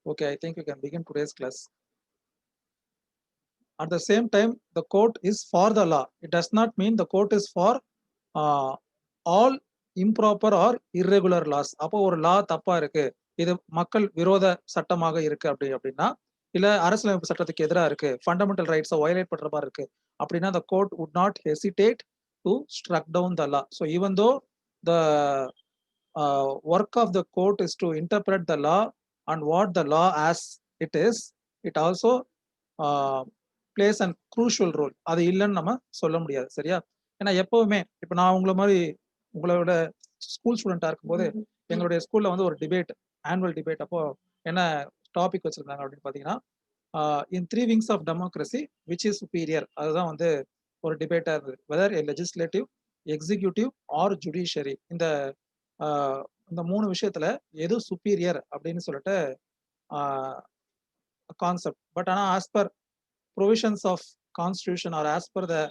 Okay, I think we can begin today's class. At the same time, the court is for the law. It does not mean the court is for uh, all improper or irregular laws. அப்போ ஒரு லா தப்பா இருக்கு, இது மக்கள் விரோத சட்டமாக இருக்கு அப்படின்னா, இல்ல அரசியலமைப்பு சட்டத்துக்கு எதிராக இருக்கு, ஃபண்டமெண்டல் ரைட்ஸை வயலேட் பண்ற மாதிரி இருக்கு அப்படின்னா, the court would not hesitate to struck down the law. So even though the work of the court is to interpret the law and what the law as it is, it also plays and crucial role. அது இல்லைன்னு நம்ம சொல்ல முடியாது, சரியா? ஏன்னா எப்பவுமே இப்போ நான் உங்களோட ஸ்கூல் ஸ்டூடெண்டா இருக்கும்போது எங்களுடைய ஸ்கூல்ல வந்து ஒரு டிபேட், ஆனுவல் டிபேட் அப்போ என்ன டாபிக் வச்சிருந்தாங்க அப்படின்னு பாத்தீங்கன்னா, in 3 wings of democracy which is superior, அதுதான் வந்து ஒரு டிபேட்டா இருந்தது. Whether a legislative, executive or judiciary, இந்த 3 விஷயத்துல எது சுப்பீரியர் அப்படின்னு சொல்லிட்டு கான்செப்ட். பட் ஆனா as per provisions of constitution or as per the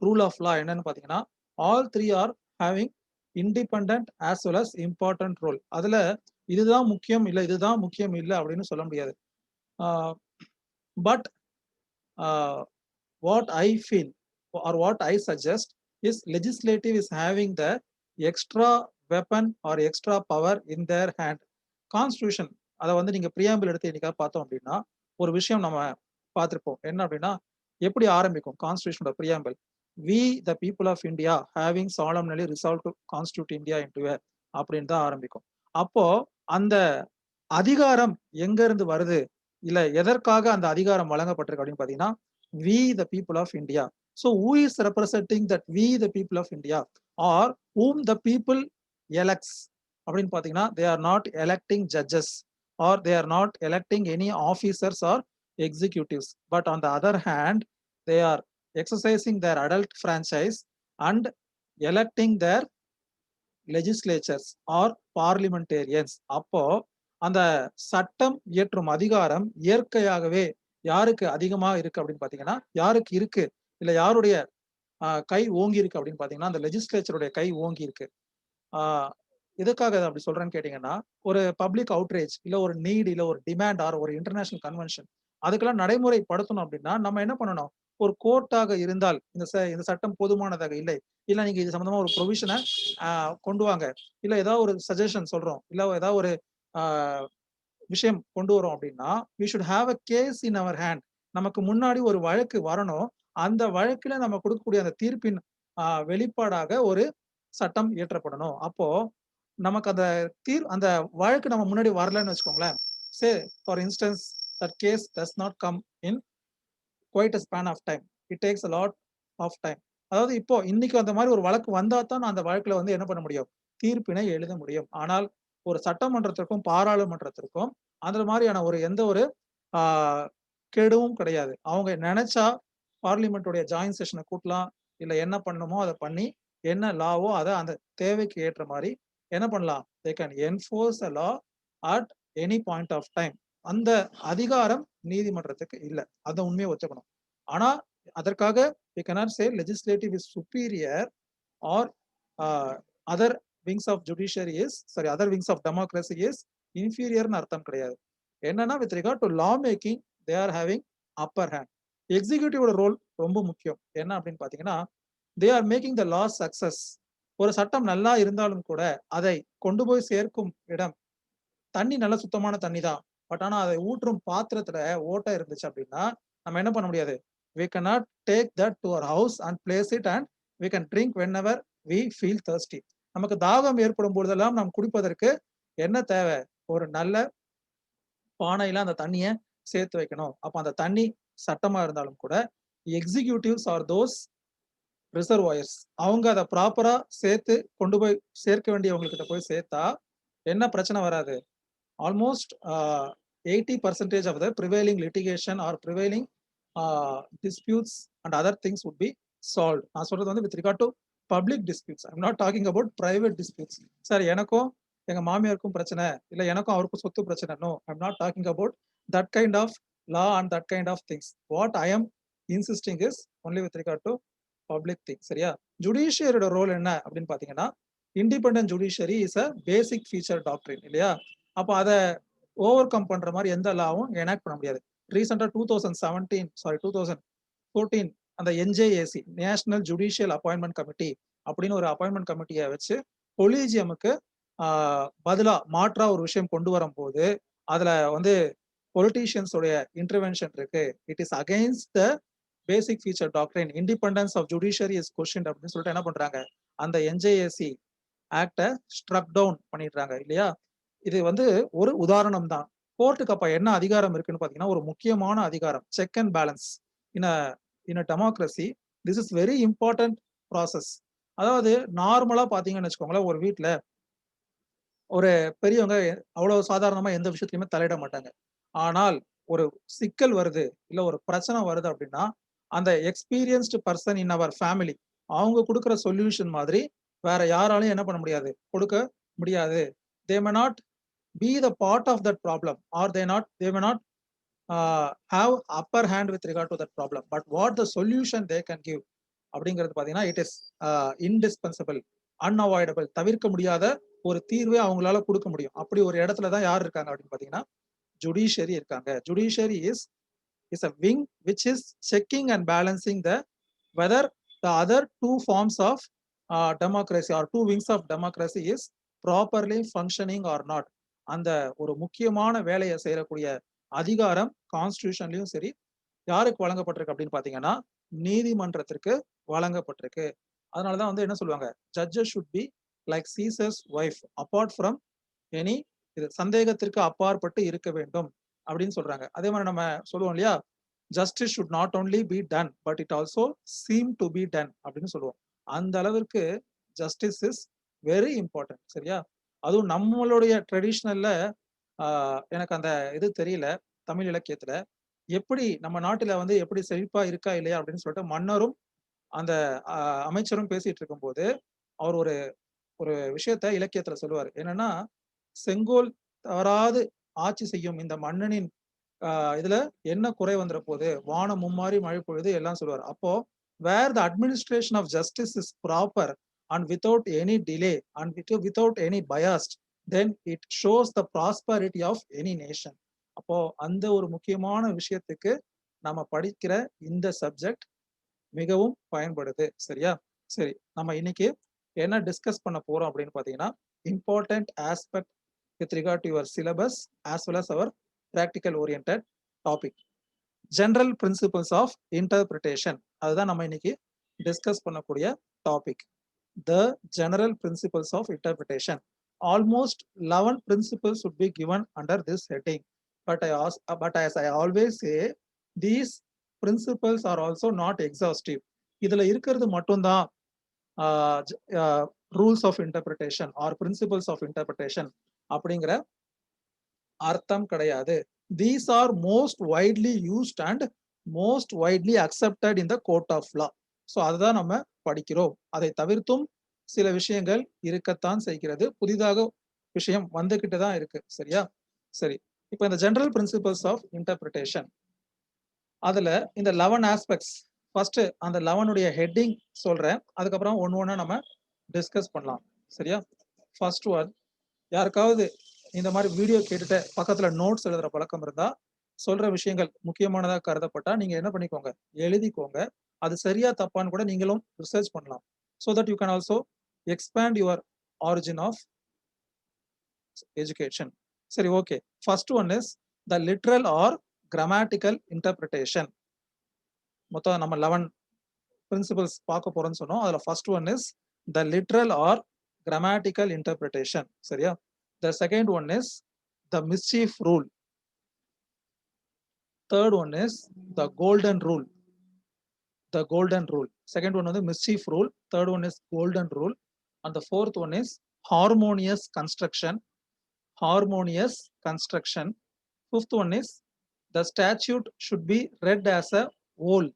rule of law என்னன்னு பாத்தீங்கன்னா, all three are having independent as well as important role. அதுல இதுதான் முக்கியம் இல்ல இதுதான் முக்கியம் இல்ல அப்படின்னு சொல்ல முடியாது. But what I feel or what I suggest is legislative is having the extra weapon or extra power in their hand. Constitution அதை வந்து நீங்க preamble எடுத்து இன்னைக்காக பார்த்தோம் அப்படின்னா ஒரு விஷயம் நம்ம பார்த்திருப்போம். என்ன அப்படின்னா, எப்படி ஆரம்பிக்கும் கான்ஸ்டிடியூஷனோட preamble? We the people of India having solemnly resolved to constitute India into அப்படின்னு தான் ஆரம்பிக்கும். அப்போ அந்த அதிகாரம் எங்க இருந்து வருது, இல்ல எதற்காக அந்த அதிகாரம் வழங்கப்பட்டிருக்கு அப்படின்னு பாத்தீங்கன்னா, we the people of India. So who is representing that we the people of India or whom the people elects அப்படின்னு பாத்தீங்கன்னா, they are not electing judges or they are not electing any officers or executives, but on the other hand they are exercising their adult franchise and electing their legislatures or parliamentarians. அப்போ அந்த சட்டம் இயற்றும் அதிகாரம் இயற்கையாகவே யாருக்கு அதிகமா இருக்கு அப்படின்னு பாத்தீங்கன்னா, யாருக்கு இருக்கு இல்ல யாருடைய கை ஓங்கி இருக்கு அப்படின்னு பாத்தீங்கன்னா, அந்த லெஜிஸ்லேச்சருடைய கை ஓங்கி இருக்கு. எதுக்காக அப்படி சொல்றேன்னு கேட்டீங்கன்னா, ஒரு பப்ளிக் அவுட்ரேஜ் இல்ல ஒரு நீட் இல்ல ஒரு டிமாண்ட் ஆர் ஒரு இன்டர்நேஷனல் கன்வென்ஷன் அதுக்கெல்லாம் நடைமுறைப்படுத்தணும் அப்படின்னா நம்ம என்ன பண்ணணும்? ஒரு கோர்ட்டாக இருந்தால் இந்த சட்டம் போதுமானதாக இல்லை, இல்ல நீங்க இது சம்பந்தமா ஒரு ப்ரொவிஷனை கொண்டு வாங்க, இல்ல ஏதாவது ஒரு சஜஷன் சொல்றோம், இல்ல ஏதாவது ஒரு விஷயம் கொண்டு வரோம் அப்படின்னா, we should have a case in our hand. நமக்கு முன்னாடி ஒரு வழக்கு வரணும். அந்த வழக்குல நம்ம கொடுக்கக்கூடிய அந்த தீர்ப்பின் வெளிப்பாடாக ஒரு சட்டம் இயற்றப்படணும். அப்போ நமக்கு அந்த வழக்கு நம்ம முன்னாடி வரலன்னு வச்சுக்கோங்களேன். Say for instance that case does not come in quite a span of time, it takes a lot of time. அதாவது இப்போ இன்னைக்கு அந்த மாதிரி ஒரு வழக்கு வந்தா தான் அந்த வழக்குல வந்து என்ன பண்ண முடியும்? தீர்ப்பினை எழுத முடியும். ஆனால் ஒரு சட்டமன்றத்திற்கும் பாராளுமன்றத்திற்கும் அந்த மாதிரியான ஒரு எந்த ஒரு கெடுவும் கிடையாது. அவங்க நினைச்சா பார்லிமெண்ட்டுடைய ஜாயின்ட் செஷனை கூட்டலாம், இல்ல என்ன பண்ணணுமோ அதை பண்ணி என்ன லாவோ அதை அந்த தேவைக்கு ஏற்ற மாதிரி என்ன பண்ணலாம்? they can enforce a law at any point of time. அந்த அதிகாரம் நீதிமன்றத்துக்கு இல்ல, அதை உண்மையை ஒத்துக்கணும். ஆனா அதற்காக we cannot say legislative is superior or other wings of judiciary is other wings of democracy is inferior னு அர்த்தம் கிடையாது. என்னன்னா with regard to law making they are having upper hand. எக்ஸிக்யூட்டிவோட ரோல் ரொம்ப முக்கியம். என்ன அப்படின்னு பாத்தீங்கன்னா, they are making the law success. ஒரு சட்டம் நல்லா இருந்தாலும் கூட அதை கொண்டு போய் சேர்க்கும் இடம் தண்ணி நல்ல சுத்தமான தண்ணி தான். பட் ஆனா அதை ஊற்றும் பாத்திரத்துல ஓட்டை இருந்துச்சு அப்படின்னா நம்ம என்ன பண்ண முடியாது? we cannot take that to our house and place it and we can drink whenever we feel thirsty. நமக்கு தாகம் ஏற்படும் பொழுதெல்லாம் நாம் குடிப்பதற்கு என்ன தேவை? ஒரு நல்ல பானையில அந்த தண்ணியை சேர்த்து வைக்கணும். அப்ப அந்த தண்ணி சட்டமா இருந்தாலும் கூட எக்ஸிக்யூட்டிவ்ஸ் ஆர் தோஸ் ரிசர்வாயர்ஸ், அவங்க அதை ப்ராப்பரா சேர்த்து கொண்டு போய் சேர்க்க வேண்டியவங்ககிட்ட போய் சேர்த்தா என்ன பிரச்சனை வராது? Almost 80% of the prevailing litigation or prevailing disputes and other things would be solved. நான் சொல்றது வந்து with regard to public disputes. I'm not talking about private disputes. Sir எனக்கும் எங்க மாமியாருக்கும் பிரச்சனை இல்ல எனக்கும் அவருக்கும் சொத்து பிரச்சனை. No, I'm not talking about that kind of law and that kind of things. What I am insisting is only with regard to public things. சரியா? ஜுடிஷியரியோட role என்ன அப்படின்னு பாத்தீங்கன்னா, independent judiciary is a basic feature doctrine இல்லையா? அப்போ அதை over come பண்ற மாதிரி எந்த லாவும் எனாக்ட் பண்ண முடியாது. ரீசெண்டா 2014 அந்த NJAC national judicial appointment committee அப்படின்னு ஒரு அப்பாயின்மெண்ட் கமிட்டியை வச்சு கொலீஜியமுக்கு பதிலா மாற்றா ஒரு விஷயம் கொண்டு வரும்போது அதுல வந்து பொலிட்டீஷியன்ஸோடைய இன்டர்வென்ஷன் இருக்கு. It is against the basic feature doctrine independence of judiciary is question அப்படின்னு சொல்லிட்டு என்ன பண்றாங்க, அந்த என்ஜேஏசி ஆக்டை ஸ்ட்ரக் டவுன் பண்ணிடுறாங்க இல்லையா. இது வந்து ஒரு உதாரணம் தான். கோர்ட்டுக்கு அப்ப என்ன அதிகாரம் இருக்குன்னு பாத்தீங்கன்னா, ஒரு முக்கியமான அதிகாரம் check and balance. In a democracy this is very important process. அதாவது நார்மலா பாத்தீங்கன்னு வச்சுக்கோங்களேன், ஒரு வீட்டுல ஒரு பெரியவங்க அவ்வளவு சாதாரணமா எந்த விஷயத்தையுமே தலையிட மாட்டாங்க. ஆனால் ஒரு சிக்கல் வருது, இல்ல ஒரு பிரச்சனை வருது அப்படின்னா, அந்த experienced person in our family அவங்க கொடுக்குற சொல்யூஷன் மாதிரி வேற யாராலையும் என்ன பண்ண முடியாது, கொடுக்க முடியாது. They may not be the part of that problem, or they may not have upper hand with regard to that problem, but what the solution they can give அப்படிங்கிறது பாத்தீங்கன்னா இட் இஸ் இன்டிஸ்பென்சபிள், அன்அவாய்டபிள், தவிர்க்க முடியாத ஒரு தீர்வை அவங்களால கொடுக்க முடியும். அப்படி ஒரு இடத்துல தான் யார் இருக்காங்க அப்படின்னு பாத்தீங்கன்னா ஜுடிஷியரி இருக்காங்க. Judiciary is a wing which is checking and balancing the whether the other two forms of democracy or two wings of democracy is properly functioning or not. அந்த ஒரு முக்கியமான வேலையை செய்யக்கூடிய அதிகாரம் கான்ஸ்டிடியூஷன்லயும் சரி யாருக்கு வழங்கப்பட்டிருக்கு அப்படின்னு பாத்தீங்கன்னா நீதிமன்றத்திற்கு வழங்கப்பட்டிருக்கு. அதனாலதான் வந்து என்ன சொல்லுவாங்க, judges should be like scissors wife apart from any, இது சந்தேகத்திற்கு அப்பாற்பட்டு இருக்க வேண்டும் அப்படின்னு சொல்றாங்க. அதே மாதிரி நம்ம சொல்லுவோம் இல்லையா, justice should not only be done but it also seem to be done அப்படின்னு சொல்லுவோம். அந்த அளவிற்கு ஜஸ்டிஸ் இஸ் வெரி இம்பார்ட்டன்ட். சரியா. அதுவும் நம்மளுடைய ட்ரெடிஷ்னல்ல எனக்கு அந்த இது தெரியல, தமிழ் இலக்கியத்துல எப்படி நம்ம நாட்டுல வந்து எப்படி செழிப்பா இருக்கா இல்லையா அப்படின்னு சொல்லிட்டு மன்னரும் அந்த அமைச்சரும் பேசிட்டு இருக்கும்போது அவர் ஒரு ஒரு விஷயத்த இலக்கியத்துல சொல்லுவார். என்னன்னா, செங்கோல் தவறாது ஆட்சி செய்யும் இந்த மன்னனின் இதுல என்ன குறை வந்துற போது, வானம் மும்மாறி மழை பொழுது எல்லாம் சொல்லுவார். அப்போ where the administration of justice is proper and without any delay and without any biased then it shows the prosperity of any nation. அப்போ அந்த ஒரு முக்கியமான விஷயத்துக்கு நம்ம படிக்கிற இந்த சப்ஜெக்ட் மிகவும் பயன்படுது. சரியா. சரி, நம்ம இன்னைக்கு என்ன டிஸ்கஸ் பண்ண போறோம் அப்படின்னு பாத்தீங்கன்னா, important aspect with regard to your syllabus as well as our practical oriented topic, general principles of interpretation. அதுதான் நம்ம இன்னைக்கு டிஸ்கஸ் பண்ணக்கூடிய topic, the general principles of interpretation. Almost 11 principles would be given under this heading, but as I always say, these principles are also not exhaustive. இதுல இருக்கிறது மட்டும்தான் rules of interpretation or principles of interpretation அப்படிங்கிற அர்த்தம் கிடையாது. These are most widely used and most widely accepted in the court of law. So அதுதான் நம்ம படிக்கிறோம். அதை தவிர்த்தும் சில விஷயங்கள் இருக்கத்தான் செய்கிறது, புதிதாக விஷயம் வந்துகிட்டு தான் இருக்கு. சரியா. சரி, இப்போ இந்த ஜெனரல் பிரின்சிபல்ஸ் ஆஃப் இன்டர்பிரிட்டேஷன் அதுல இந்த 11 ஆஸ்பெக்ட்ஸ், ஃபர்ஸ்ட் அந்த 11 ஹெட்டிங் சொல்றேன், அதுக்கப்புறம் ஒண்ணு நம்ம டிஸ்கஸ் பண்ணலாம். சரியா. ஃபர்ஸ்ட் ஒன், யாருக்காவது இந்த மாதிரி வீடியோ கேட்டுட்டு பக்கத்துல நோட்ஸ் எழுதுற பழக்கம் இருந்தா, சொல்ற விஷயங்கள் முக்கியமானதா கருதப்பட்டா நீங்க என்ன பண்ணிக்கோங்க, எழுதிக்கோங்க. அது சரியா தப்பான்னு கூட நீங்களும் ரிசர்ச் பண்ணலாம். so that you can also expand your origin of education. சரி, okay. First one is the literal or grammatical interpretation. மொத்தம் நம்ம 11 பிரின்சிபல்ஸ் பார்க்க போறோம்னு சொன்னோம். அதுல first one is the literal or grammatical interpretation. சரியா. the second one is the mischief rule. third one is the golden rule. The golden rule. Second one is mischief rule. Third one is golden rule. And the fourth one is harmonious construction. Harmonious construction. Fifth one is the statute should be read as a whole.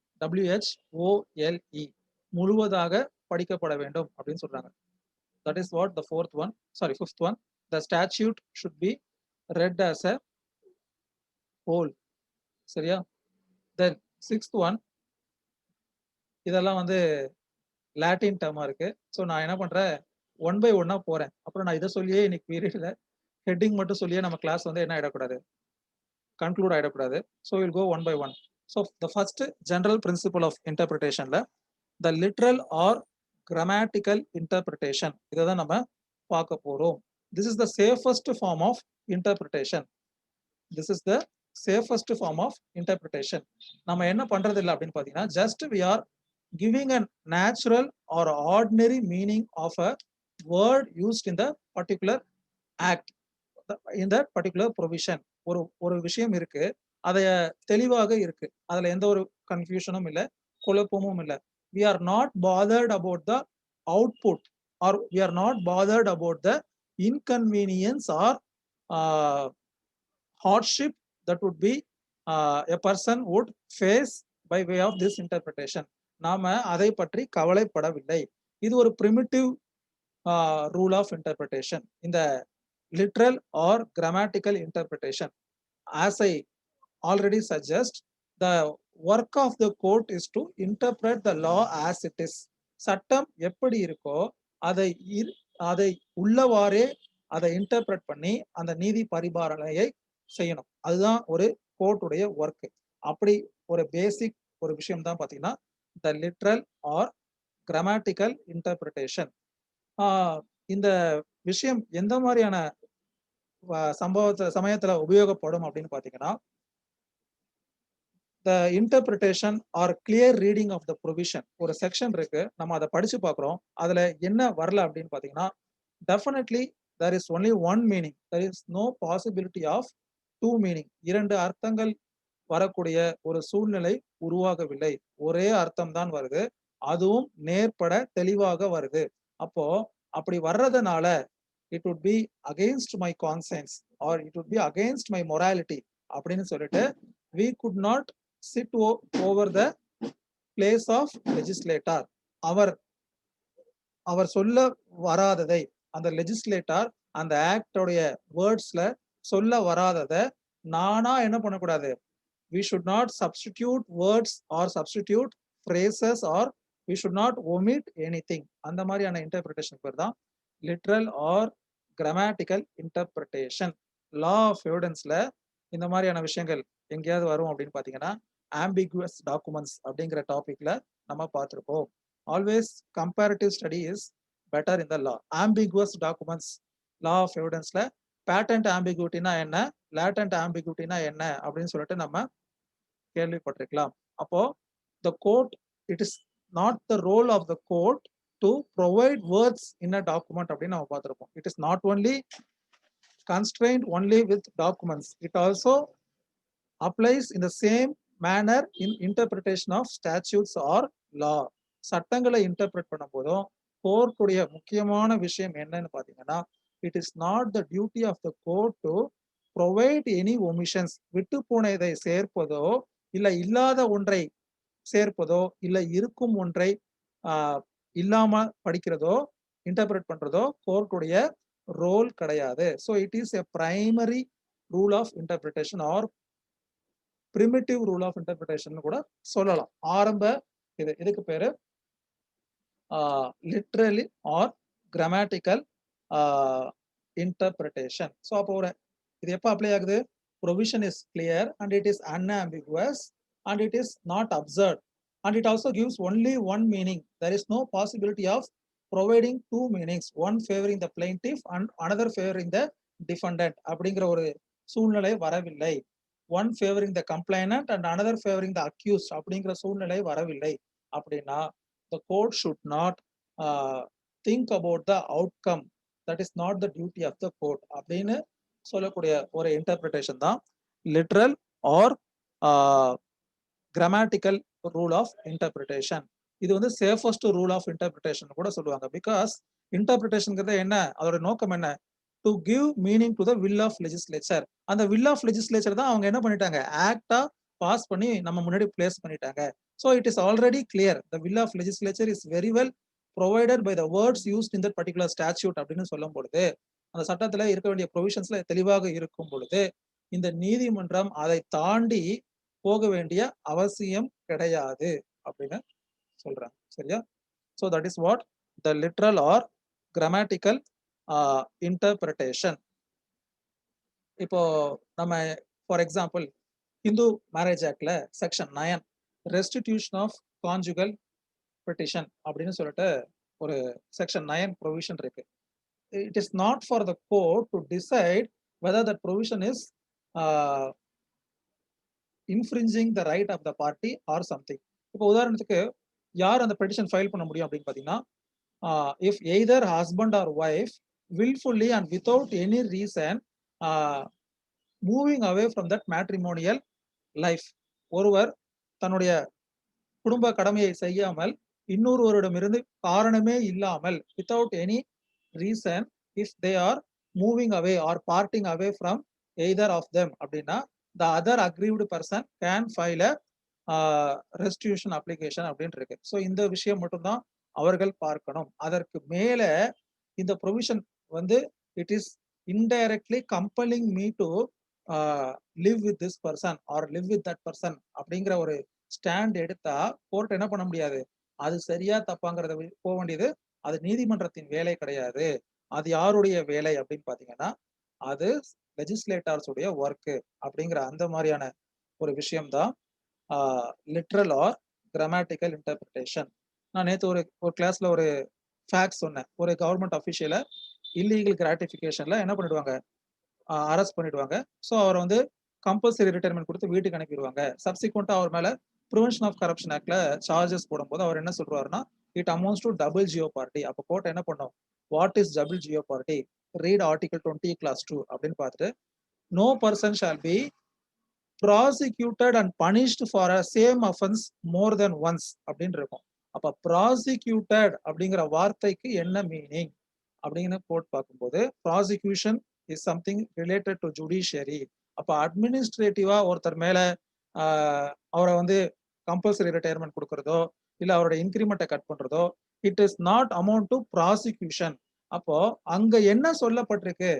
WHOLE. முழுவதாக படிக்கப்பட வேண்டும் அப்படின்னு சொல்றாங்க. That is what the fifth one. The statute should be read as a whole. சரியா. Then sixth one, இதெல்லாம் வந்து Latin டேர்மா இருக்கு. So நான் என்ன பண்றேன், ஒன் பை ஒன்னா போறேன். அப்புறம் நான் இதை சொல்லியே இன்னைக்கு பீரியட்ல ஹெட்டிங் மட்டும் சொல்லியே நம்ம கிளாஸ் வந்து என்ன ஆயிடக்கூடாது, கன்க்ளூட் ஆயிடக்கூடாது. So will go one by one. So the first general principle of இன்டர்பிரிட்டேஷன்ல the literal or grammatical interpretation இதை தான் நம்ம பார்க்க போறோம். This is the safest form of interpretation. This is the safest form of interpretation. நம்ம என்ன பண்றது இல்லை அப்படின்னு பார்த்தீங்கன்னா, just we are giving a natural or ordinary meaning of a word used in the particular act, in that particular provision. ஒரு ஒரு விஷயம் இருக்கு, அதைய தெளிவாக இருக்கு, அதுல எந்த ஒரு கன்ஃபியூஷனும் இல்லை, குழப்பமும் இல்லை. we are not bothered about the output, or we are not bothered about the inconvenience or uh, hardship that would be a person would face by way of this interpretation. நாம அதை பற்றி கவலைப்படவில்லை. இது ஒரு primitive rule of interpretation. இந்த literal or grammatical interpretation, as I already suggest, the work of the court is to interpret the law as it is. சட்டம் எப்படி இருக்கோ அதை அதை உள்ளவாறே அதை இன்டர்பிரட் பண்ணி அந்த நீதி பரிபாலனையை செய்யணும். அதுதான் ஒரு கோர்ட்டுடைய ஒர்க். அப்படி ஒரு பேசிக் ஒரு விஷயம் தான் பார்த்தீங்கன்னா the literal or grammatical interpretation. இந்த விஷயம் எந்த மாதிரியான சமயத்துல உபயோகப்படும் அப்படின்னு பார்த்தீங்கன்னா, the interpretation or clear reading of the provision. ஒரு செக்ஷன் இருக்கு, நம்ம அதை படிச்சு பார்க்குறோம், அதுல என்ன வரல அப்படின்னு பார்த்தீங்கன்னா, definitely there is only one meaning, there is no possibility of two meaning. இரண்டு அர்த்தங்கள் வரக்கூடிய ஒரு சூழ்நிலை உருவாகவில்லை, ஒரே அர்த்தம் தான் வருது, அதுவும் நேர்பட தெளிவாக வருது. அப்போ அப்படி வர்றதுனால it would be against my conscience or it would be against my morality அப்படின்னு சொல்லிட்டு we could not sit over the place of legislator. அவர் சொல்ல வராததை அந்த லெஜிஸ்லேட்டர் அந்த ஆக்டோடைய வேர்ட்ஸ்ல சொல்ல வராததை நானா என்ன பண்ணக்கூடாது, we should not substitute words or substitute phrases or we should not omit anything. அந்த மாதிரியான இன்டர்பிரிட்டேஷன் பேர் தான் literal or grammatical interpretation. Law of எவிடன்ஸ்ல இந்த மாதிரியான விஷயங்கள் எங்கேயாவது வரும் அப்படின்னு பார்த்தீங்கன்னா, ambiguous documents அப்படிங்கிற டாபிக்ல நம்ம பார்த்துருப்போம். Always comparative study is better in the law. ambiguous documents law of எவிடன்ஸ்ல பேட்டன்ட் ஆம்பிகுவிட்டினா என்ன, லேட்டன்ட் ஆம்பிகுவிட்டினா என்ன அப்படின்னு சொல்லிட்டு நம்ம கேள்விப்பட்டிருக்கலாம். அப்போ the court, it is not the role of the court to provide words in a document அப்படின்னு நம்ம பார்த்திருப்போம். it is not only constrained only with documents, it also applies in the same manner in interpretation of statutes or law. சட்டங்களை interpret பண்ணும் போதும் கோர்ட்டுடைய முக்கியமான விஷயம் என்னன்னு பார்த்தீங்கன்னா, it is not the duty of the court to provide any omissions. விட்டு போனதை சேர்ப்பதோ இல்லை இல்லாத ஒன்றை சேர்ப்பதோ இல்லை இருக்கும் ஒன்றை இல்லாம படிக்கிறதோ இன்டர்பிரட் பண்றதோ கோர்ட்டுடைய ரோல் கிடையாது. So it is a primary rule of interpretation or primitive rule of interpretation கூட சொல்லலாம். ஆரம்ப இதுக்கு பேரு literally or grammatical interpretation. So அப்போ இது எப்போ அப்ளை ஆகுது, provision is clear and it is unambiguous and it is not absurd and it also gives only one meaning. There is no possibility of providing two meanings, one favoring the plaintiff and another favoring the defendant அப்படிங்கிற ஒரு சூழ்நிலை வரவில்லை. one favoring the complainant and another favoring the accused அப்படிங்கிற சூழ்நிலை வரவில்லை. அப்படின்னா the court should not think about the outcome. That is not the duty of the court அப்படின்னு சொல்லக்கூடிய ஒரு இன்டர்பிரிட்டேஷன் தான் literal or grammatical rule of interpretation. இது வந்து சேஃபஸ்ட் ரூல் ஆஃப் இன்டர்பிரிட்டேஷன் கூட சொல்லுவாங்க. பிகாஸ் இன்டர்பிரிட்டேஷன்ங்கிறது என்ன, அதோட நோக்கம் என்ன, to give meaning to the will of legislature. அந்த வில் ஆஃப் லெஜிஸ்லேச்சர் தான் அவங்க என்ன பண்ணிட்டாங்க, ஆக்டா பாஸ் பண்ணி நம்ம முன்னாடி பிளேஸ் பண்ணிட்டாங்க. So it is already clear, the will of legislature is very well provided by the words used in that particular statute அப்படின்னு சொல்லும் பொழுது, அந்த சட்டத்துல இருக்க வேண்டிய ப்ரொவிஷன்ஸ்ல தெளிவாக இருக்கும் பொழுது இந்த நீதிமன்றம் அதை தாண்டி போக வேண்டிய அவசியம் கிடையாது அப்படின்னு சொல்றாங்க. சரியா? So that is what the literal or grammatical interpretation. இப்போ நம்ம ஃபார் எக்ஸாம்பிள் இந்து மேரேஜ் ஆக்ட்ல section 9 restitution of conjugal petition அப்படின்னு சொல்லிட்டு ஒரு செக்ஷன் 9 ப்ரொவிஷன் இருக்கு. It is not for the court to decide whether that provision is uh, infringing the right of the party or something. இப்போ உதாரணத்துக்கு யார் அந்த petition file பண்ண முடியும் அப்படின்னு பார்த்தீங்கன்னா, if either husband or wife willfully and without any reason moving away from that matrimonial life, ஒருவர் தன்னுடைய குடும்ப கடமையை செய்யாமல் இன்னொருவரிடமிருந்து காரணமே இல்லாமல் without any reason if they are moving away or parting away from either of them அப்படின்னா the other aggrieved person can file a restitution application அப்படின்னு இருக்கு. ஸோ இந்த விஷயம் மட்டும்தான் அவர்கள் பார்க்கணும். அதற்கு மேல இந்த ப்ரொவிஷன் வந்து it is indirectly compelling me to live with this person or live with that person அப்படிங்கிற ஒரு ஸ்டாண்ட் எடுத்தா கோர்ட் என்ன பண்ண முடியாது. அது சரியா தப்பாங்கிறத போக வேண்டியது அது நீதிமன்றத்தின் வேலை கிடையாது. அது யாருடைய வேலை அப்படின்னு பாத்தீங்கன்னா அது லெஜிஸ்லேட்டர்ஸ் உடைய ஒர்க்கு அப்படிங்கிற அந்த மாதிரியான ஒரு விஷயம்தான் லிட்ரல் ஆர் கிராமட்டிக்கல் இன்டர்பிரிட்டேஷன். நான் நேற்று ஒரு கிளாஸ்ல ஒரு ஃபேக்ட் சொன்னேன். ஒரு கவர்மெண்ட் அஃபிஷியலை இல்லீகல் கிராட்டிஃபிகேஷன்ல என்ன பண்ணிடுவாங்க, அரெஸ்ட் பண்ணிடுவாங்க. ஸோ அவரை வந்து கம்பல்சரி ரிட்டைர்மெண்ட் கொடுத்து வீட்டுக்கு அனுப்பிடுவாங்க. சப்சிக்வெண்டா அவர் மேல ப்ரிவென்ஷன் ஆஃப் கரப்ஷன் ஆக்ட்ல சார்ஜஸ் போடும்போது அவர் என்ன சொல்றாருன்னா it amounts to double jeopardy. அப்போ கோர்ட் என்ன பண்ணும், what is double jeopardy, read article 20 clause 2 அப்படின்னு பார்த்துட்டு no person shall be prosecuted and punished for a same offence more than once அப்படின்னு இருக்கும். அப்ப ப்ராசிக்யூட்டட் அப்படிங்கிற வார்த்தைக்கு என்ன மீனிங் அப்படின்னு கோர்ட் பார்க்கும்போது prosecution is something related to judiciary. அப்ப அட்மினிஸ்ட்ரேட்டிவா ஒருத்தர் மேல அவரை வந்து கம்பல்சரி ரிட்டையர்மெண்ட் கொடுக்கறதோ இல்ல அவரோட இன்கிரிமெண்ட்டை கட் பண்றதோ it is not amount to prosecution. அப்போ அங்க என்ன சொல்லப்பட்டிருக்கு,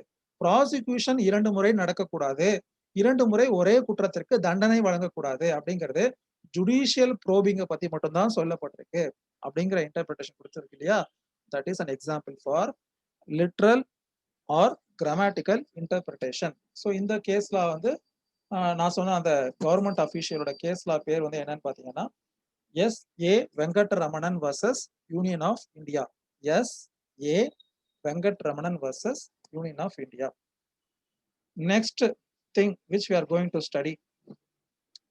ப்ராசிக்யூஷன் 2 முறை நடக்கக்கூடாது, 2 முறை ஒரே குற்றத்திற்கு தண்டனை வழங்கக்கூடாது அப்படிங்கிறது ஜுடிஷியல் ப்ரோபிங்க பத்தி மட்டும்தான் சொல்லப்பட்டிருக்கு அப்படிங்கிற இன்டர்பிரேஷன் கொடுத்திருக்கு இல்லையா. That is an example for literal or grammatical interpretation. So இந்த கேஸ்ல வந்து நான் சொன்ன அந்த கவர்மெண்ட் அஃபீஷியலோட கேஸ்ல பேர் வந்து என்னன்னு பாத்தீங்கன்னா S A Venkataraman versus Union of India. S A Venkataraman versus Union of India. Next thing which we are going to study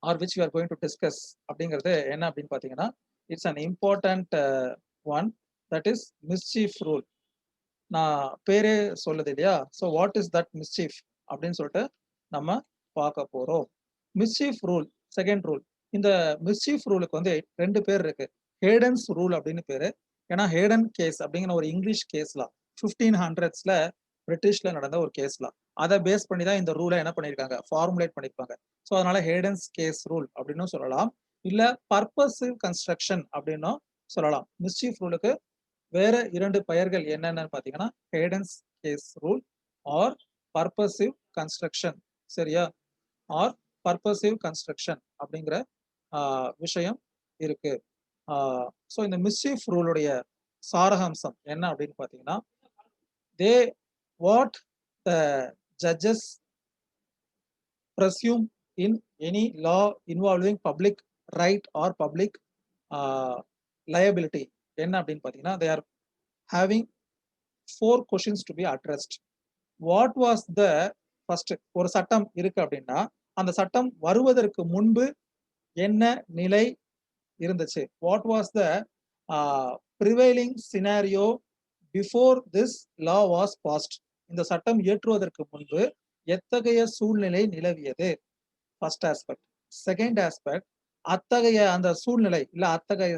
or which we are going to discuss அப்படிங்கிறது என்ன அப்படின்னு பாத்தீங்கன்னா it's an important one, that is mischief rule. நான் பேரே சொல்லுது இல்லையா. So what is that mischief அப்படின்னு சொல்லிட்டு நம்ம பார்க்க போறோம். Mischief rule, second rule. இந்த மிஸ்சீஃப் ரூலுக்கு வந்து 2 பேர் இருக்கு. ஹேடன்ஸ் ரூல் அப்படின்னு பேரு. ஏன்னா ஹேடன் கேஸ் அப்படிங்கிற ஒரு இங்கிலீஷ் கேஸ்லாம் 1500s பிரிட்டிஷ்ல நடந்த ஒரு கேஸ்லாம் அதை பேஸ் பண்ணி தான் இந்த ரூலை என்ன பண்ணியிருக்காங்க, ஃபார்முலேட் பண்ணியிருப்பாங்க. ஸோ அதனால ஹேடன்ஸ் கேஸ் ரூல் அப்படின்னு சொல்லலாம், இல்ல பர்பசிவ் கன்ஸ்ட்ரக்ஷன் அப்படின்னும் சொல்லலாம். மிஸ்சீஃப் ரூலுக்கு வேற 2 பெயர்கள் என்னென்னு பாத்தீங்கன்னா Heydon's case rule or purposive construction. சரியா, ஆர் பர்பசிவ் கன்ஸ்ட்ரக்ஷன் அப்படிங்கிற விஷயம் இருக்கு. ஸோ இந்த மிஸ்சீஃப் ரூலுடைய சாரகாம்சம் என்ன அப்படின்னு பாத்தீங்கன்னா they what the judges presume in any law involving public right or public liability என்ன அப்படின்னு பாத்தீங்கன்னா they are having 4 questions to be addressed. What was the first, ஒரு சட்டம் இருக்கு அப்படின்னா அந்த சட்டம் வருவதற்கு முன்பு என்ன நிலை இருந்துச்சு, what was the prevailing scenario before this law was passed. இந்த சட்டம் இயற்றுவதற்கு முன்பு எத்தகைய சூழ்நிலை நிலவியது, ஃபர்ஸ்ட் ஆஸ்பெக்ட். செகண்ட் ஆஸ்பெக்ட், அத்தகைய அந்த சூழ்நிலை இல்ல அத்தகைய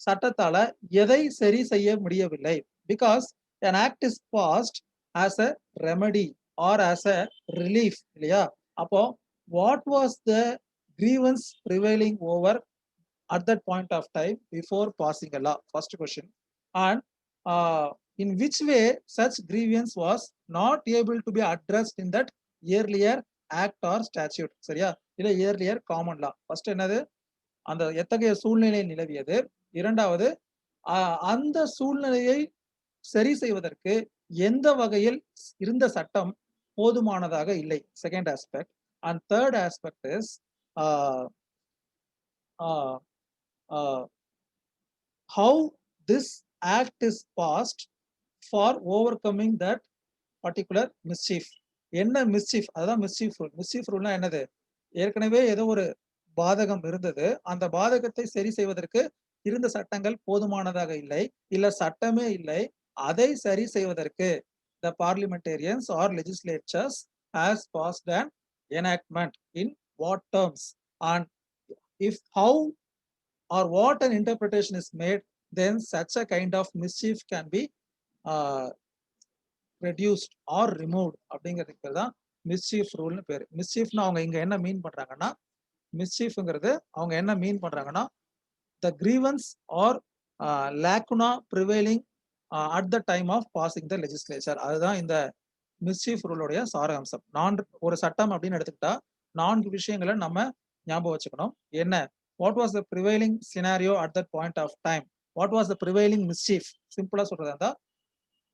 சட்டத்தால எதை சரி செய்ய முடியவில்லை. Because an act is passed as a remedy or as a relief இல்லையா. அப்போ what was the grievance prevailing over at that point of time before passing a law, first question. And in which way such grievance was not able to be addressed in that earlier act or statute. சரியா, இல்ல earlier common law. First என்னது, அந்த எத்தகைய சூழ்நிலை நிலவியது. இரண்டாவது அந்த சூழ்நிலையை சரி செய்வதற்கு எந்த வகையில் இருந்த சட்டம் போதுமானதாக இல்லை. Second aspect. And third aspect is how this act is passed for overcoming that particular mischief. என்ன mischief? அதுதான் mischief rule. mischief ruleனா என்னது? ஏற்கனவே ஏதோ ஒரு பாதகம் இருந்தது. அந்த பாதகத்தை சரி செய்வதற்கு இருந்த சட்டங்கள் போதுமானதாக இல்லை, இல்ல சட்டமே இல்லை. அதை சரி செய்வதற்கு the parliamentarians or legislatures has passed an enactment in what terms, and if how or what an interpretation is made, then such a kind of mischief can be uh, reduced or removed. அப்படிங்கிறதுக்கு பேர் தான் mischief ரூல்னு பேர். மிஸ்சீஃப்னு அவங்க இங்க என்ன மீன் பண்றாங்கன்னா, மிஸ்சீஃப்ங்கிறது அவங்க என்ன மீன் பண்றாங்கன்னா, the grievance or lacuna prevailing at the time of passing the legislature. அதுதான் இந்த மிஸ்சீஃப் ரூலோடைய சாராம்சம். ஒரு சட்டம் அப்படின்னு எடுத்துக்கிட்டா 4 விஷயங்களை நம்ம ஞாபகம் வச்சுக்கணும். என்ன? what was the prevailing scenario at that point of time? what was the prevailing mischief? சிம்பிளா சொல்றதா இருந்தா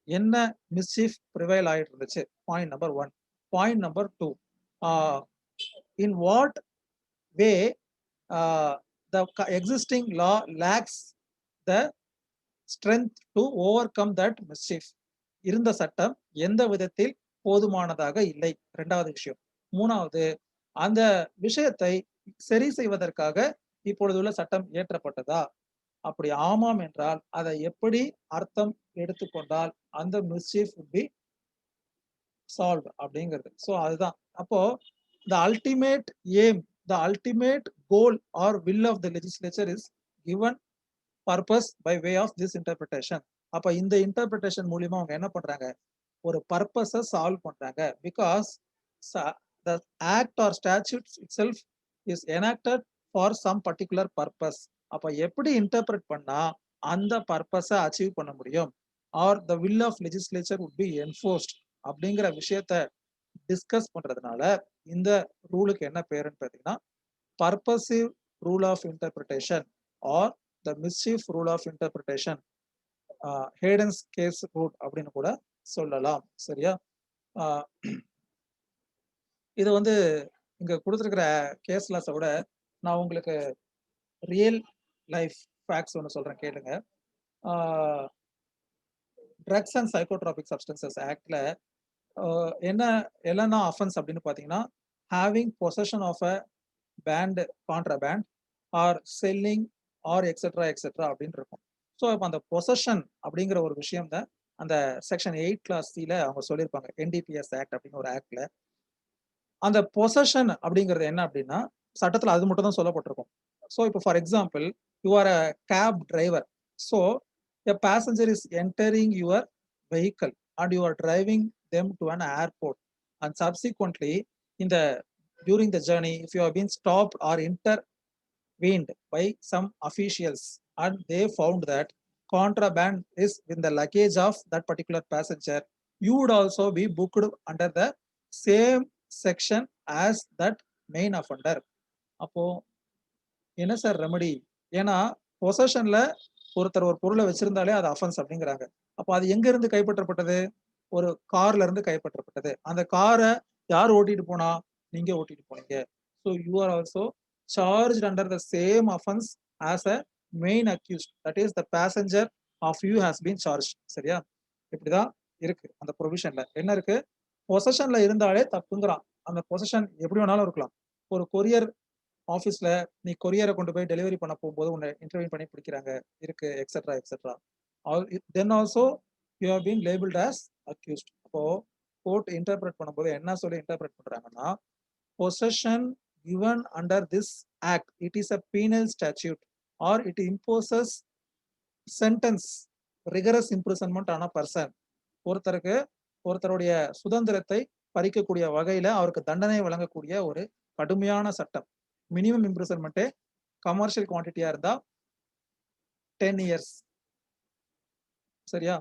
என்ன மிஸ்சீஃப் ப்ரிவைல் ஆயிட்டு இருந்துச்சு? Point number 1. Point number 2, in what way the existing law lacks the strength to overcome that mischief. இருந்த சட்டம் எந்த விதத்தில் போதுமானதாக இல்லை. இரண்டாவது விஷயம். மூணாவது, அந்த விஷயத்தை சரி செய்வதற்காக இப்பொழுதுள்ள சட்டம் இயற்றப்பட்டதா? அப்படி ஆமாம் என்றால் அதை எப்படி அர்த்தம் எடுத்துக்கொண்டால் அந்த mischief would be solved அப்படிங்கிறது. ஸோ அதுதான். அப்போ the ultimate aim, the ultimate goal or will of the legislature is given purpose by way of this interpretation. அப்ப இந்த இன்டர்பிரேஷன் மூலியமா அவங்க என்ன பண்றாங்க? ஒரு பர்பஸை சால்வ் பண்றாங்க. Because the act or statute itself is enacted for some particular purpose. அப்ப எப்படி இன்டர்பிரட் பண்ணா அந்த பர்பஸை அச்சீவ் பண்ண முடியும், R the will of legislature would be enforced அப்படிங்கிற விஷயத்த டிஸ்கஸ் பண்றதுனால இந்த ரூலுக்கு என்ன பேருன்னு பார்த்தீங்கன்னா purposive rule of interpretation or the mischief rule of interpretation, Heydon's case rule அப்படின்னு கூட சொல்லலாம். சரியா? இது வந்து இங்க கொடுத்துருக்கிற கேஸ் லாஸை விட நான் உங்களுக்கு ரியல் லைஃப் ஃபேக்ட்ஸ் ஒன்று சொல்றேன், கேளுங்க. ட்ரக்ஸ் அண்ட் சைக்கோட்ராபிக் சப்ஸ்டன்சஸ் ஆக்ட்ல என்னென்ன அஃபென்ஸ் அப்படின்னு பார்த்தீங்கன்னா, having possession of a banned contraband or selling or etcetera etcetera அப்படின்னு இருக்கும். ஸோ இப்போ அந்த பொசஷன் அப்படிங்கிற ஒரு விஷயம் தான் அந்த செக்ஷன் 8 கிளாஸ் C அவங்க சொல்லியிருப்பாங்க, NDPS ஆக்ட் அப்படின்னு ஒரு ஆக்ட்ல. அந்த பொசஷன் அப்படிங்கிறது என்ன அப்படின்னா சட்டத்தில் அது மட்டும் தான் சொல்லப்பட்டிருக்கும். ஸோ இப்போ for example, you are a cab driver. So a passenger is entering your vehicle and you are driving them to an airport, and subsequently during the journey, if you have been stopped or intervened by some officials and they found that contraband is in the luggage of that particular passenger, you would also be booked under the same section as that main offender. அப்போ என்ன sir remedy? ஏன்னா பொசஷன்ல ஒருத்தர் ஒரு பொருளை வச்சிருந்தாலே அது offence அப்படிங்கிறாங்க. அப்போ அது எங்க இருந்து கைப்பற்றப்பட்டது? ஒரு கார்ல இருந்து கைப்பற்றப்பட்டது. அந்த காரை யார் ஓட்டிட்டு போனா? நீங்க ஓட்டிட்டு போனீங்க. So you are also charge under the same offence as a main accused, that is the passenger of you has been charge. சரியா? இப்படிதான் இருக்கு அந்த ப்ரொவிஷன்ல. என்ன இருக்கு? பொசஷன்ல இருந்தாலே தப்புங்கிறான். அந்த பொசஷன் எப்படி வேணாலும் இருக்கலாம். ஒரு கொரியர் ஆஃபீஸ்ல நீ கொரியரை கொண்டு போய் டெலிவரி பண்ண போகும்போது உன்னை இன்டர்வியூ பண்ணி பிடிக்கிறாங்க இருக்கு, etcetera etcetera. Then also you have been labelled as accused. அப்போ கோர்ட் இன்டர்பிரட் பண்ணும்போது என்ன சொல்லி இன்டர்பிரட் பண்றாங்கன்னா, possession given under this act, it is a penal statute or it imposes sentence, rigorous imprisonment on a person. ஒருத்தருடைய சுதந்திரத்தை பறிக்கக்கூடிய வகையில அவருக்கு தண்டனை வழங்கக்கூடிய ஒரு கடுமையான சட்டம். மினிமம் இம்ப்ரிசன்மெண்ட் கமர்ஷியல் குவான்டிட்டியா இருந்தா 10 இயர்ஸ். சரியா?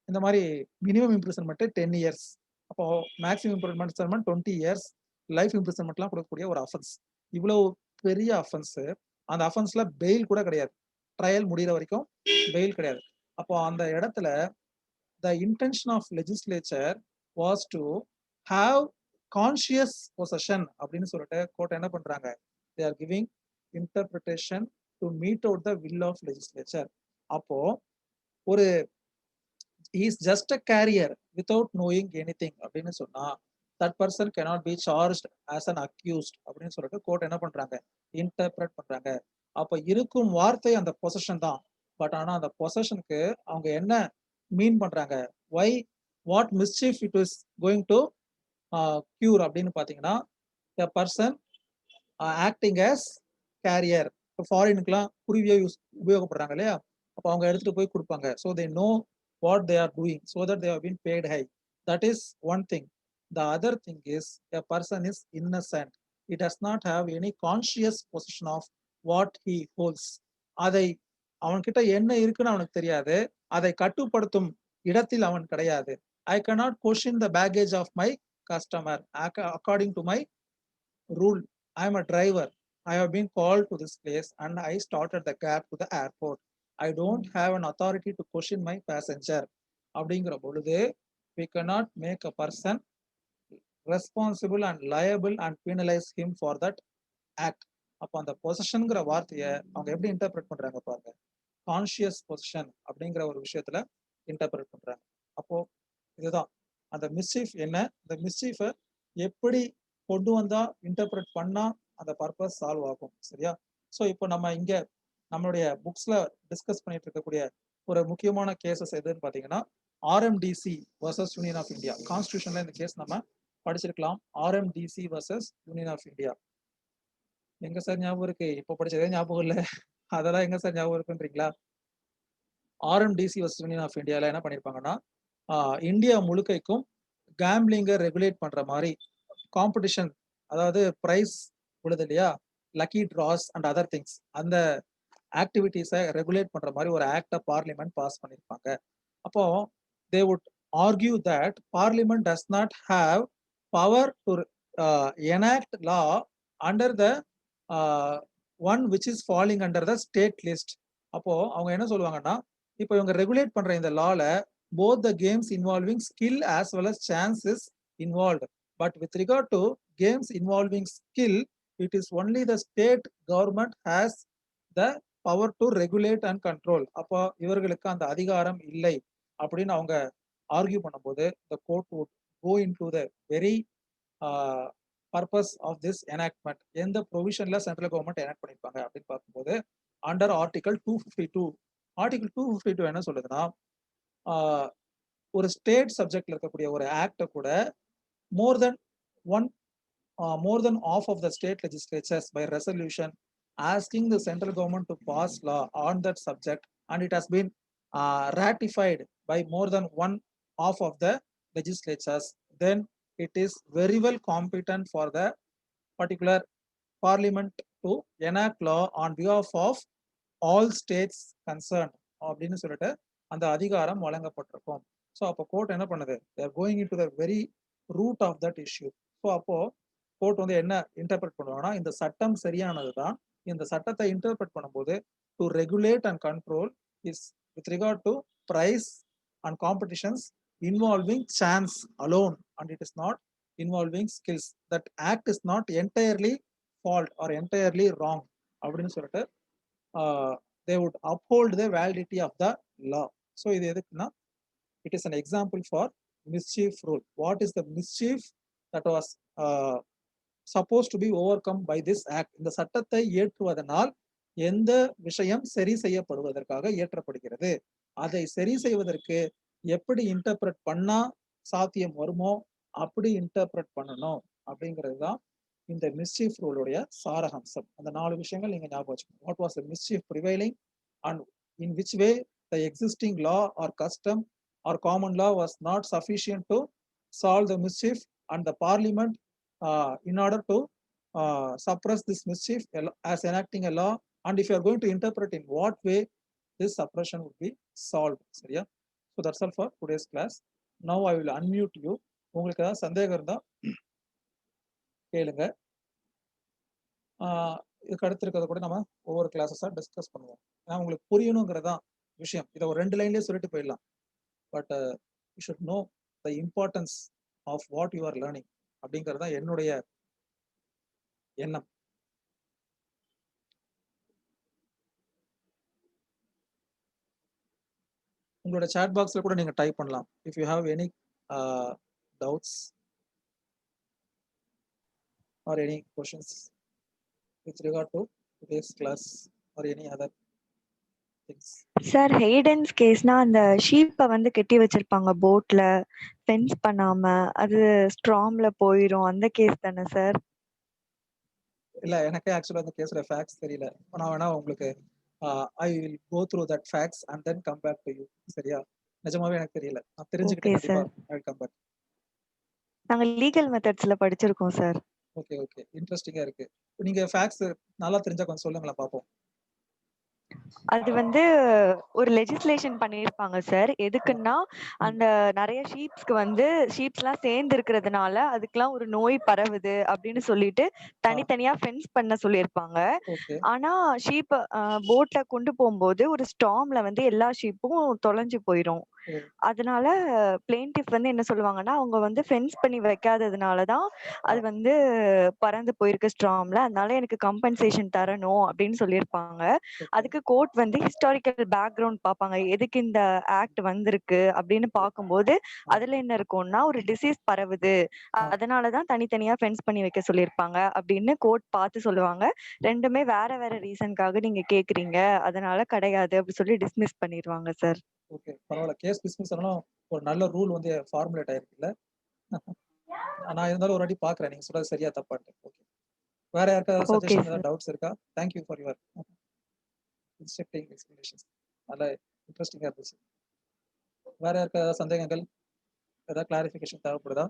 இந்த மாதிரி மினிமம் இம்ப்ரிசன்மெண்ட் 10 இயர்ஸ். அப்போ மேக்ஸிமம் இம்ப்ரிசன்மெண்ட் 20 இயர்ஸ், லைஃப் இம்ப்ரிசன்மெண்ட்லாம் கொடுக்கக்கூடிய ஒரு அஃபென்ஸ். இவ்வளவு பெரிய அஃபென்ஸ். அந்த அஃபென்ஸ்ல பெயில் கூட கிடையாது, ட்ரையல் முடிகிற வரைக்கும் பெயில் கிடையாது. அப்போ அந்த இடத்துல the intention of legislature was to have conscious possession அப்படின்னு சொல்லிட்டு கோர்ட் என்ன பண்றாங்க, they are giving interpretation to meet out the will of legislature. அப்போ ஒரு he is just a carrier without knowing anything அப்படின்னு சொன்னா that person cannot be charged as an accused அப்படின்னு சொல்லிட்டு கோர்ட் என்ன பண்றாங்க, இன்டர்பிரட் பண்றாங்க. அப்ப இருக்கும் வார்த்தை அந்த பொசஷன் தான். பட் ஆனா அந்த பொசஷனுக்கு அவங்க என்ன மீன் பண்றாங்க, why what mischief it is going to cure அப்படின்னு பாத்தீங்கன்னா, a person acting as carrier. இப்போ ஃபாரினுக்குலாம் குருவியை உபயோகப்படுறாங்க இல்லையா, அப்போ அவங்க எடுத்துட்டு போய் கொடுப்பாங்க. So they know what they are doing so that they have been paid high. That is one thing. The other thing is a person is innocent. It does not have any conscious position of what he holds. அதை அவன்கிட்ட என்ன இருக்குன்னு அவனுக்கு தெரியாது, அதை கட்டுப்படுத்தும் இடத்தில் அவன் கிடையாது. ஐ cannot question the baggage of my customer according to my rule. I am a driver. I have been called to this place and I started the cab to the airport. I don't have an authority to question my passenger. அப்படிங்கிற பொழுது we cannot make a person responsible and liable and penalize him for that act. அப்போ அந்த பொசிஷன்ங்கிற வார்த்தையை அவங்க எப்படி interpret பண்றாங்க பாருங்க, conscious position அப்படிங்கிற ஒரு விஷயத்துல இன்டர்பிரட் பண்றாங்க. அப்போ இதுதான் அந்த மிஸ்சீஃப் என்ன, இந்த மிஸ்சீஃபை எப்படி கொண்டு வந்தா இன்டர்பிரட் பண்ணா அந்த பர்பஸ் சால்வ் ஆகும். சரியா? ஸோ இப்போ நம்ம இங்க நம்மளுடைய புக்ஸ்ல டிஸ்கஸ் பண்ணிட்டு இருக்கக்கூடிய ஒரு முக்கியமான கேசஸ் எதுன்னு பாத்தீங்கன்னா, RMDC versus Union of India. கான்ஸ்டியூஷன்ல இந்த கேஸ் நம்ம படிச்சிருக்கலாம். RMDC versus Union of India எங்க சார் ஞாபகம் இருக்கு, இப்போ படிச்சதே ஞாபகம் இல்லை, அதெல்லாம் எங்க சார் ஞாபகம் இருக்குன்றீங்களா? ஆர்எம்டிசி வர்சஸ் யூனியன் ஆஃப் இந்தியால என்ன பண்ணிருப்பாங்கன்னா, இந்தியா முழுக்கைக்கும் கேம்பிளிங்கை ரெகுலேட் பண்ற மாதிரி காம்படிஷன், அதாவது பிரைஸ் விழுது இல்லையா, lucky Dras and other things, அந்த ஆக்டிவிட்டிஸை ரெகுலேட் பண்ற மாதிரி ஒரு ஆக்டை பார்லிமெண்ட் பாஸ் பண்ணியிருப்பாங்க. அப்போ they would argue that parliament does not have power to enact law under the one which is falling under the state list. அப்போ அவங்க என்ன சொல்லுவாங்கன்னா, இப்போ இவங்க ரெகுலேட் பண்ற இந்த லால both the games involving skill as well as chance is involved. But with regard to games involving skill, it is only the state government has the power to regulate and control. அப்போ இவர்களுக்கு அந்த அதிகாரம் இல்லை அப்படின்னு அவங்க argue பண்ணும்போது the court would go into the very purpose of this enactment. எந்த ப்ரொவிஷன்ல central government enact பண்ணிருப்பாங்க அப்படின்னு பார்க்கும்போது அண்டர் ஆர்டிகல் 252. ஆர்டிகல் 252 என்ன சொல்லுதுன்னா, ஒரு ஸ்டேட் சப்ஜெக்ட்ல இருக்கக்கூடிய ஒரு ஆக்ட கூட more than of of the state legislatures by resolution asking the central government to pass law on that subject and it has been ratified by more than one half of the legislatures, then it is very well competent for the particular parliament to enact law on behalf of all states concerned அப்படின்னு சொல்லிட்டு அந்த அதிகாரம் வழங்கப்பட்டிருக்கும். So அப்போ court என்ன பண்ணுது, they're going in to the very root of that issue. So அப்போ court வந்து என்ன இன்டர்பிரட் பண்ணுவாங்கன்னா, இந்த சட்டம் சரியானது தான், இந்த சட்டத்தை இன்டர்பிரட் பண்ணும்போது to regulate and control is with regard to prize and competitions involving chance alone and it is not involving skills. That act is not entirely fault or entirely wrong அப்படின்னு சொல்லிட்டு they would uphold the validity of the law. So இது எதுக்குன்னா, it is an example for mischief rule. What is the mischief that was supposed to be overcome by this act? இந்த சட்டத்தை இயற்றுவதனால் எந்த விஷயம் சரி செய்யப்படுவதற்காக இயற்றப்படுகிறது, அதை சரி செய்வதற்கு எப்படி இன்டர்பிரட் பண்ணா சாத்தியம் வருமோ அப்படி இன்டர்பிரட் பண்ணணும் அப்படிங்கிறது தான் இந்த மிஸ்சீஃப் ரூலுடைய சாரஹம்சம். அந்த 4 விஷயங்கள் நீங்க ஞாபகம் வச்சுக்கணும். What was the mischief prevailing and in which way the existing law or custom or common law was not sufficient to solve the mischief and the parliament in order to suppress this mischief as enacting a law, and if you are going to interpret in what way this suppression would be solved. சரியா? So that's all for today's class. Now I will unmute you. உங்களுக்கு ஏதாவது சந்தேகம் இருந்தா கேளுங்க. இதுக்கு அடுத்து இருக்கிறத கூட நம்ம ஒவ்வொரு கிளாஸஸா டிஸ்கஸ் பண்ணுவோம். ஏன்னா உங்களுக்கு புரியணுங்கிறதான் விஷயம். இதை ஒரு 2 லைன்லயே சொல்லிட்டு போயிடலாம். But you should know the importance of what you are learning அப்படிங்கிறது தான் என்னுடைய எண்ணம். உங்களோட chat பாக்ஸ்ல கூட நீங்க டைப் பண்ணலாம். If you have any doubts or any questions with regard to today's class or any other things. Sir Heydon's கேஸ்னா அந்த ஷீப்பை வந்து கெட்டி வச்சிருப்பாங்க போட்ல ஃபென்ஸ் பண்ணாம, அது ஸ்ட்ராம்ல போயிரும், அந்த கேஸ் தானே சார்? இல்ல எனக்கே ஆக்சுவலா அந்த கேஸ்ல ஃபேக்ட்ஸ் தெரியல. நான் வேணா உங்களுக்கு I will go through that facts and then come back to you. சரியா? நிஜமாவே எனக்கு தெரியல. நான் தெரிஞ்சுக்கிட்டு ஓகே கண்டிப்பா sir. I will come back. நாங்க லீகல் மெத்தட்ஸ்ல படிச்சிருக்கோம் சார். ஓகே ஓகே, இன்ட்ரெஸ்டிங்கா இருக்கு. நீங்க ஃபேக்ட்ஸ் நல்லா தெரிஞ்சா கொஞ்சம் சொல்லுங்களேன் பாப்போம். அது வந்து ஒரு லெஜிஸ்லேஷன் பண்ணியிருப்பாங்க சார். எதுக்குன்னா அந்த நிறைய ஷீப்ஸ்க்கு வந்து ஷீப்ஸ்லாம் சேர்ந்து இருக்கிறதுனால அதுக்கெல்லாம் ஒரு நோய் பரவுது அப்படின்னு சொல்லிட்டு தனித்தனியா ஃபென்ஸ் பண்ண சொல்லியிருப்பாங்க. ஓகே ஆனா ஷீப் போட்ல கொண்டு போகும்போது ஒரு ஸ்டார்ம்ல வந்து எல்லா ஷீப்பும் தொலைஞ்சு போயிரும். அதனால பிளேன்டிஃப் வந்து என்ன சொல்லுவாங்கன்னா, அவங்க வந்து ஃபென்ஸ் பண்ணி வைக்காததுனால தான் அது வந்து பறந்து போயிருக்கு ஸ்டார்ம்ல. அதனால எனக்கு கம்பன்சேஷன் தரணும் அப்படின்னு சொல்லியிருப்பாங்க. அதுக்கு கோர்ட் வந்து ஹிஸ்டாரிக்கல் பேக்ரவுண்ட் பார்ப்பாங்க. எதுக்கு இந்த ஆக்ட் வந்திருக்கு அப்படின்னு பார்க்கும்போது அதுல என்ன இருக்கும்னா, ஒரு டிசீஸ் பரவுது, அதனால தான் தனித்தனியா ஃபென்ஸ் பண்ணி வைக்க சொல்லியிருப்பாங்க அப்படின்னு கோர்ட் பார்த்து சொல்லுவாங்க. ரெண்டுமே வேற வேற ரீசன்க்காக நீங்க கேக்குறீங்க, அதனால கிடையாது அப்படி சொல்லி டிஸ்மிஸ் பண்ணிடுவாங்க சார். ஓகே, பரவாயில்ல. கேஸ் டிஸ்மிஸ் ஆனாலும் ஒரு நல்ல ரூல் வந்து ஃபார்முலேட் ஆயிருக்குல்ல. நான் இருந்தாலும் ஒரு வாட்டி பார்க்குறேன் நீங்க சொல்றது சரியா தப்பான்ட்டு. ஓகே, வேற யாருக்காவது ஓகே சஜஷன் ஏதாவது சார். டவுட்ஸ் இருக்கா? Thank you for your instructing explanations. நல்ல இன்ட்ரெஸ்டிங்கா இருந்துச்சு. வேற யாருக்காவது ஏதாவது சந்தேகங்கள், ஏதாவது கிளாரிஃபிகேஷன் தேவைப்படுதா?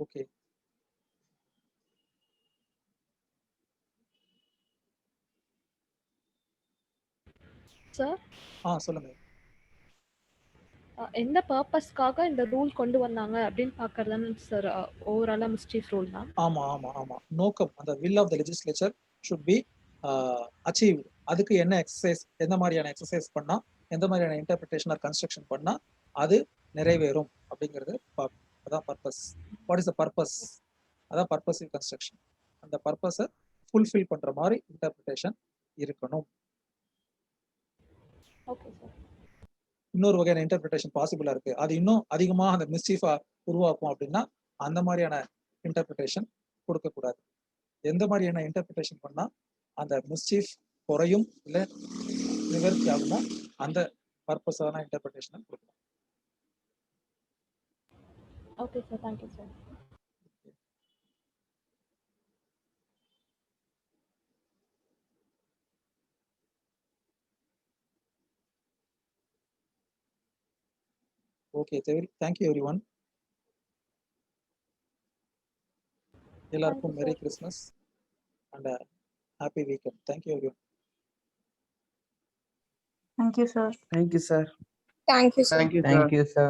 ஓகே, சார் சொல்லுங்க. எந்த பர்பஸ்க்காக இந்த ரூல் கொண்டு வந்தாங்க அப்படின்னு பார்க்கறதானே சார் ஓவராலா மிஸ்டீஃப் ரூல் தான். ஆமா ஆமா ஆமா, நோக்கம் அந்த will of the legislature should be achieve. அதுக்கு என்ன எக்ஸசைஸ், எந்த மாதிரியான எக்ஸசைஸ் பண்ணா, எந்த மாதிரியான இன்டர்பிரிட்டேஷன் ஆர் கன்ஸ்ட்ரக்ஷன் பண்ணா அது நிறைவேறும் அப்படிங்கிறது அதான் purpose. What is the purpose? அதான் பர்பஸிவ் கன்ஸ்ட்ரக்ஷன். அந்த பர்பஸை ஃபுல்ஃபில் பண்ற மாதிரி இன்டர்பிரிட்டேஷன் இருக்கணும். Okay sir. இன்னொரு வகையான இன்டர்பிரிட்டேஷன் பாசிபிளா இருக்கு, அது இன்னும் அதிகமாக அந்த மிஸ்சீஃபா உருவாக்கும் அப்படின்னா அந்த மாதிரியான இன்டர்பிரிட்டேஷன் கொடுக்கக்கூடாது. எந்த மாதிரியான இன்டர்பிரிட்டேஷன் பண்ணா அந்த மிஸ்சீஃப் குறையும் இல்லை நிவர்த்தி ஆகுமோ அந்த பர்பஸான இன்டர்பிரிட்டேஷனை கொடுக்கணும். Okay sir, thank you sir. Okay, thank you everyone. எல்லாருக்கும் merry Christmas and happy weekend. Thank you everyone. Thank you, sir. Thank you, sir. Thank you, sir. Thank you, sir.